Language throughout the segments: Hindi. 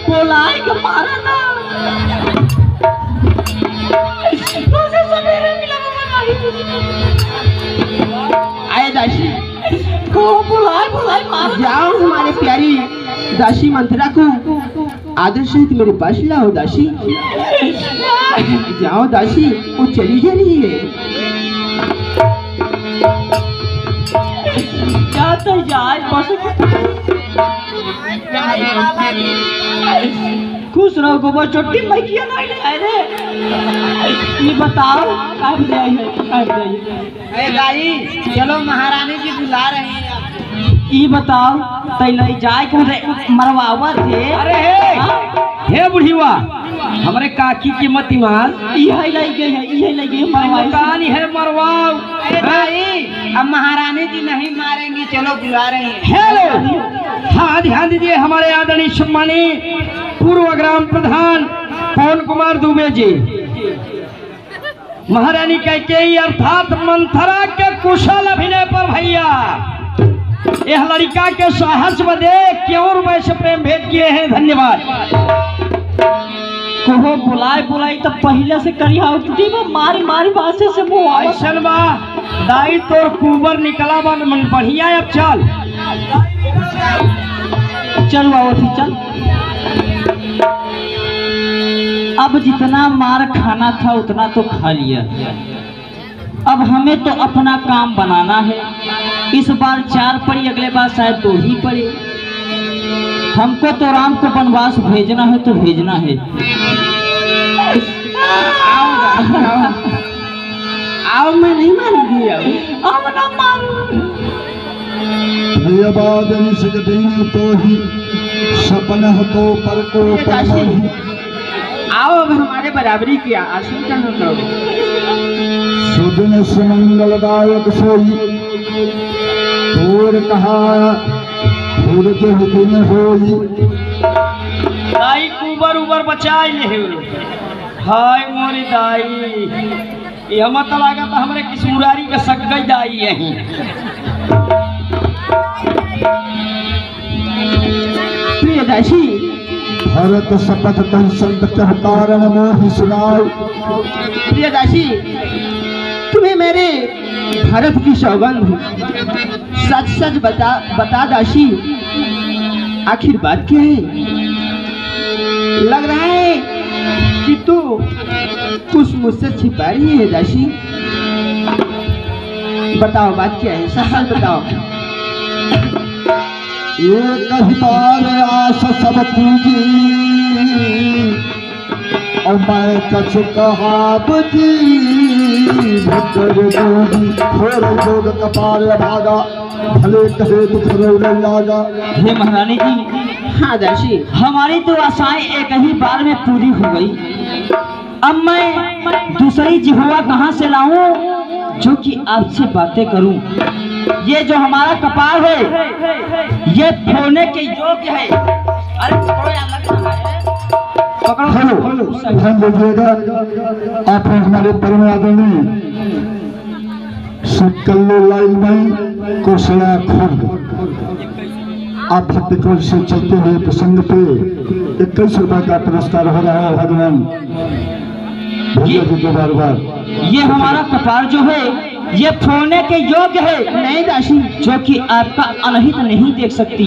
बोलाए के मारा ना तुझे सवेरे मिला आए दासी को बुलाए मार जाओ हमारे प्यारी दासी मंत्रा को आदर सहित मेरे पास लाओ दासी जाओ दासी वो चली जा रही है जाते जाए बस खुश रहो गोबर चोटी मैं किया नहीं रे ये बताओ कब जाइए गाई चलो महारानी जी बुला रहे हैं ये बताओ तैले जाए के मरवावा थे अरे हे बुढ़ीवा हमारे काकी की मत मार यही लगी मरवाई कहानी है मरवाओ भाई अब महारानी जी नहीं मारेंगी चलो बुला रहे हैं हेलो हाँ ध्यान दीजिए हमारे आदरणीय सम्मानी पूर्व ग्राम प्रधान पवन कुमार दुबे जी महारानी कैकेयी अर्थात मंथरा के कुशल अभिनय पर भैया यह लड़का के साहस बदे क्यों रुपए से प्रेम भेंट किए हैं धन्यवाद को बुलाई तो पहले से करी हाउ टूटी मारी भाषे से मुंह ऐसन बा दाई तोर कुबर निकला बा मन बढ़िया अब चल आओ थी चल अब जितना मार खाना था उतना तो खा लिया अब हमें तो अपना काम बनाना है इस बार 4 पड़ी अगले बार शायद 2 ही पड़े हमको तो राम को वनवास भेजना है तो भेजना है आओ मैं नहीं मारूंगी अब ना मारूंगी तो ही सपना तो पर को आओ अब हमारे बराबरी किया आसन करना सुदिन सुमंगलदायक सोई और कहा दिन होई दाई कुबर उबर बचाई ले हाय मोरी दाई ये मत लगा तो हमरे किशोरारी के सकई दाई यही प्रिय दासी भरत शपथ तन संत कह कारण मोहि सुनाओ प्रिय दासी तुम्हें मेरे भारत की सौगंध सच बता दासी आखिर बात क्या है लग रहा है कि तू कुछ मुझसे छिपा रही है दासी बताओ बात क्या है सच बताओ ये कहतार आस सब पूजी और मैं कछ कहावती भद्र जोगी थोर जोग कपाल भागा भले कहे तो खरोल लागा हे महारानी जी हाँ दासी हमारी तो आशाएं एक ही बार में पूरी हो गई अब मैं दूसरी जिहुआ कहाँ से लाऊं जो कि आपसे बातें करूं ये जो हमारा कपाल है ये फोड़ने के योग्य है अरे ध्यान दीजिएगा आप हमारे परम आदरणीय कल्लू लाइन में कुशला खुद आप भक्तिकोल से चलते हुए प्रसंग पे 21 रुपए का पुरस्कार हो रहा है भगवान भैया जी को बार बार ये हमारा कपाल जो है ये फोड़ने के योग्य है नहीं दासी जो कि आपका अनहित नहीं देख सकती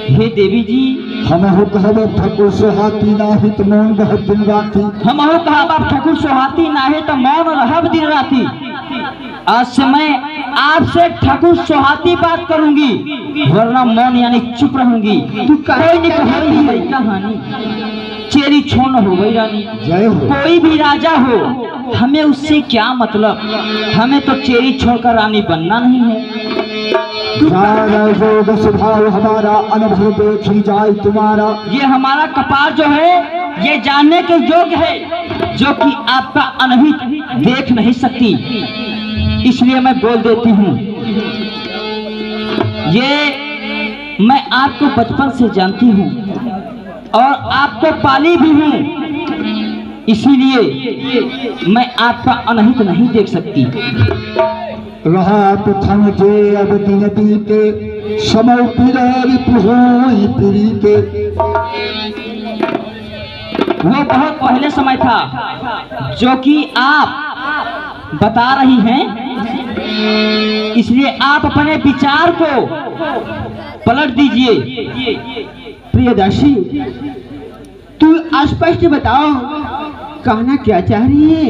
हे देवी जी हम हो कहब ठाकुर सोहाती नाहित मौन बहुत दिन राती हम हो कहब ठाकुर सोहाती नाहित मौन रहब दिन राती आज से मैं आपसे ठाकुर सोहाती बात करूंगी वरना मौन यानी चुप रहूंगी तू कोई नहीं कहानी कहानी चेरी छोड़ हो गई रानी जय हो कोई भी राजा हो हमें उससे क्या मतलब हमें तो चेरी छोड़कर रानी बनना नहीं है स्वभाव हमारा अनुभव देखी जाए तुम्हारा ये हमारा कपाल जो है ये जानने के योग्य है जो कि आपका अनहित देख नहीं सकती इसलिए मैं बोल देती हूँ ये मैं आपको बचपन से जानती हूँ और आपको पाली भी हूँ, इसीलिए मैं आपका अनहित नहीं देख सकती। रहा प्रथम जे अब दिन बीते समय पिरारी पुहोई प्रीते। वो बहुत पहले समय था जो कि आप बता रही हैं, इसलिए आप अपने विचार को पलट दीजिए। प्रियदर्शी, तू स्पष्ट बताओ, कहना क्या चाह रही है?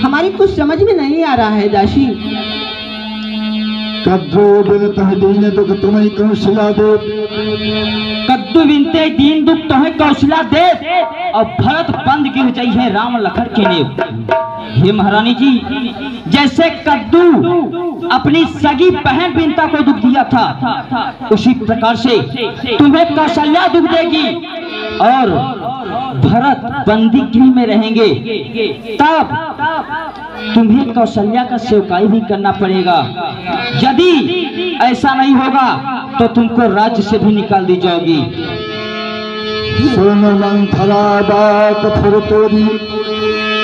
हमारी कुछ समझ में नहीं आ रहा है दासी। कद्दू बिन तह दीन दुख तुम्हें कौशला दे। कद्दू बिनते दीन दुख तुम्हें कौशला दे, और भरत बंद गिर जाई है राम लखन के नेव। हे महारानी जी, जैसे कद्दू अपनी सगी बहन बिनता को दुख दिया था, उसी प्रकार से तुम्हें कौशल्या दुख देगी और भरत बंदी गृह में रहेंगे, तब तुम्हें कौशल्या का सेवकाई भी करना पड़ेगा। यदि ऐसा नहीं होगा तो तुमको राज्य से भी निकाल दी जाओगी। सुन मंथरा बात फिर तोरी,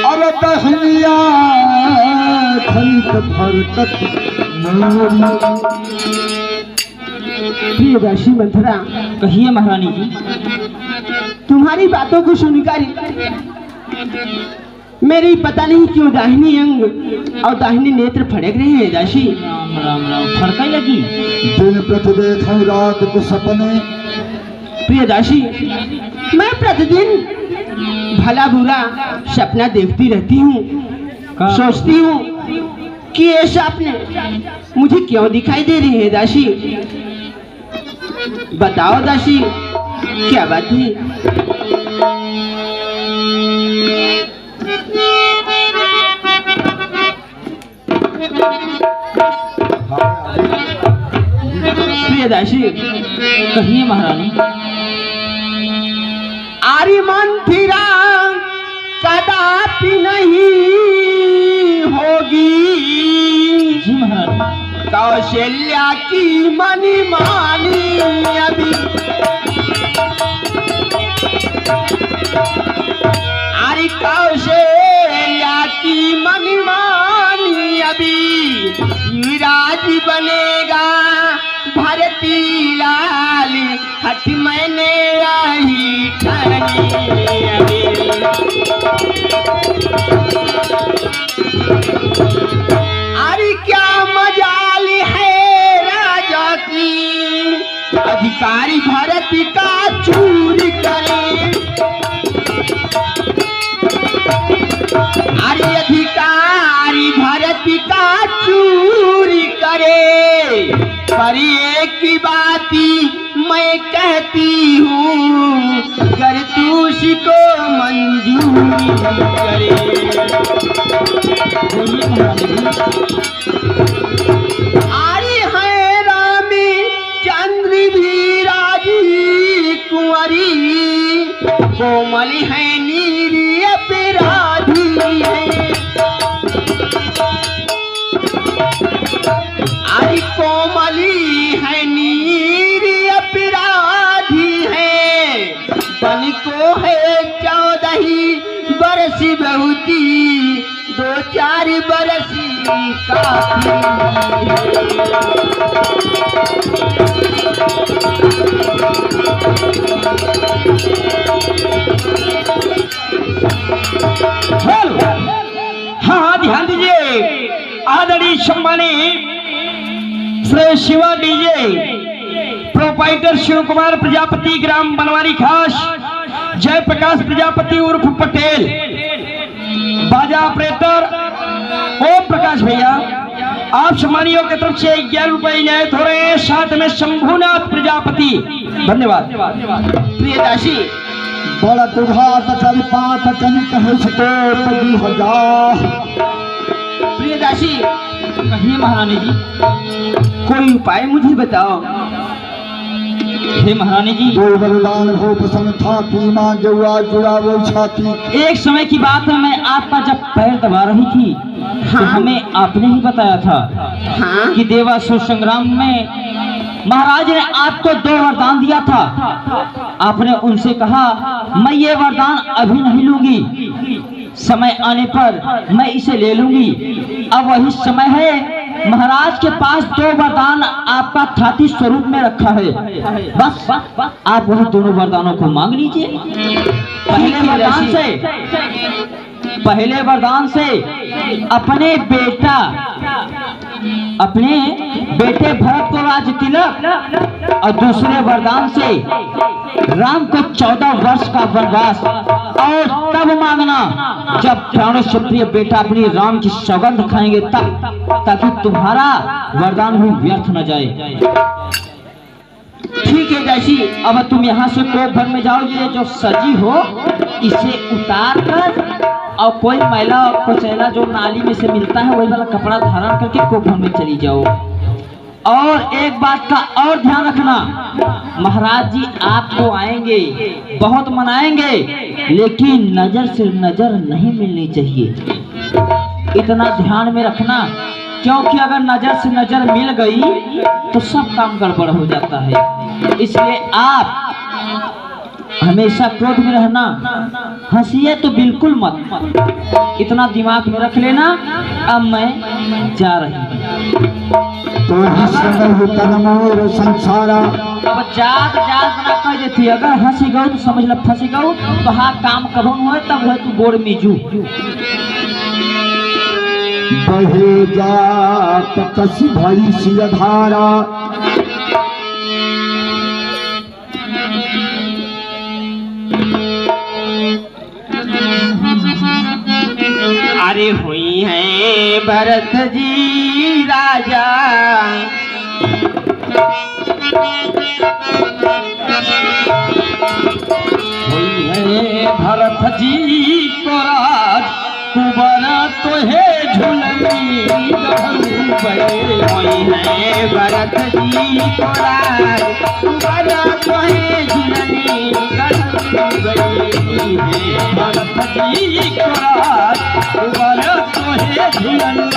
अब बहनिया खलित भरकत मोरी। प्रियदर्शी मंथरा, कहिए महारानी जी। तुम्हारी बातों को सुनकर मेरी पता नहीं क्यों दाहिनी अंग और दाहिनी नेत्र फड़क रहे हैं दासी। राम राम राम, फड़का लगी। दिन प्रति देखूं रात को सपने। प्रियदर्शी, मैं प्रतिदिन भला बुरा सपना देखती रहती हूँ, सोचती हूँ कि ये सपने मुझे क्यों दिखाई दे रहे हैं दासी। बताओ दासी, क्या बात है? प्रियदर्शी, कहिए महारानी। आर्य मंथिरा कदापि नहीं होगी, जी महारानी। कौशल्या की मनी मानी अभी। अरे कौशल्या की मनी मानी अभी, युवराज बनेगा भरती लाल, हट मैंने आई ठानी अभी। अरे क्या मजाल है राजा की, अधिकारी भरत का चूरी करे। अरे अधिकारी भरत का चूरी करे, पर एक की बाती मैं कहती हूँ, अगर तू उसको मंजूरी करे। आरी है रामी चंद्र भी राजी कुंवरी, कोमल है नीरी अपराधी है। आरी कोमली है नीरी अपराधी है, बन को है 14 बरस बहुती, 2-4 बरस काफी हाँ हाँ, ध्यान दीजिए। आदरणीय सम्मानी श्री शिवा डीजे प्रोपाइटर शिव कुमार प्रजापति, ग्राम बनवारी खास, जयप्रकाश प्रजापति उर्फ पटेल, बाजा ऑपरेटर ओम प्रकाश भैया, आप सम्मानियों की तरफ से 11 रुपए इनायत हो रहे हैं, साथ में शंभुनाथ प्रजापति। धन्यवाद। प्रियदर्शी, बड़ा तुघात चल पात कन कहे सतो पगी हजार। प्रियदर्शी, कहिए महारानी जी। कोई उपाय मुझे बताओ। हे महारानी जी, दो वरदान हो प्रसन्न था की मां जवा जुड़ा वो छाती। एक समय की बात है, मैं आपका जब पैर दबा रही थी, तो हाँ। हमें आपने ही बताया था हाँ। कि देवासुर संग्राम में महाराज ने आपको 2 वरदान दिया था। आपने उनसे कहा मैं ये वरदान अभी नहीं लूंगी, समय आने पर मैं इसे ले लूंगी। अब वही समय है। महाराज के पास 2 वरदान आपका थाती स्वरूप में रखा है। बस आप वही दोनों वरदानों को मांग लीजिए। पहले वरदान से अपने बेटे भरत को राज तिलक, और दूसरे वरदान से राम को 14 वर्ष का वनवास। और तब मांगना जब प्राणों से प्रिय बेटा अपनी राम की सौगंध खाएंगे तब, ताकि तुम्हारा वरदान भी व्यर्थ न जाए। ठीक है जैसी, अब तुम यहाँ से कोप भर में जाओ। ये जो सजी हो इसे उतार कर और कोई मैला कुचैला जो नाली में से मिलता है वही वाला कपड़ा धारण करके कोप भर में चली जाओ। और एक बात का और ध्यान रखना, महाराज जी आपको आएंगे, बहुत मनाएंगे, लेकिन नजर से नजर नहीं मिलनी चाहिए। इतना ध्यान में रखना, क्योंकि अगर नजर से नजर मिल गई तो सब काम गड़बड़ हो जाता है। इसलिए आप हमेशा क्रोध में रहना, हंसिए तो बिल्कुल मत। इतना दिमाग में रख लेना। अब मैं जा रही हूँ। तो संसारा अब जात बना कह देती, अगर हंसी गऊ तो समझ लो फंसी गऊ। तो हाँ काम कभो हो तब है तू गोड़ में जू। बहे जात कसी भरी सिरधारा, अरे हुई है भरत जी राजा, हुई है भरत जी को राज, कुंवर तो है झुलनी हुई है भरत जी को राज, कुंवर तो है झुलनी भरत जी को राज, कुंवर तो है झुलनी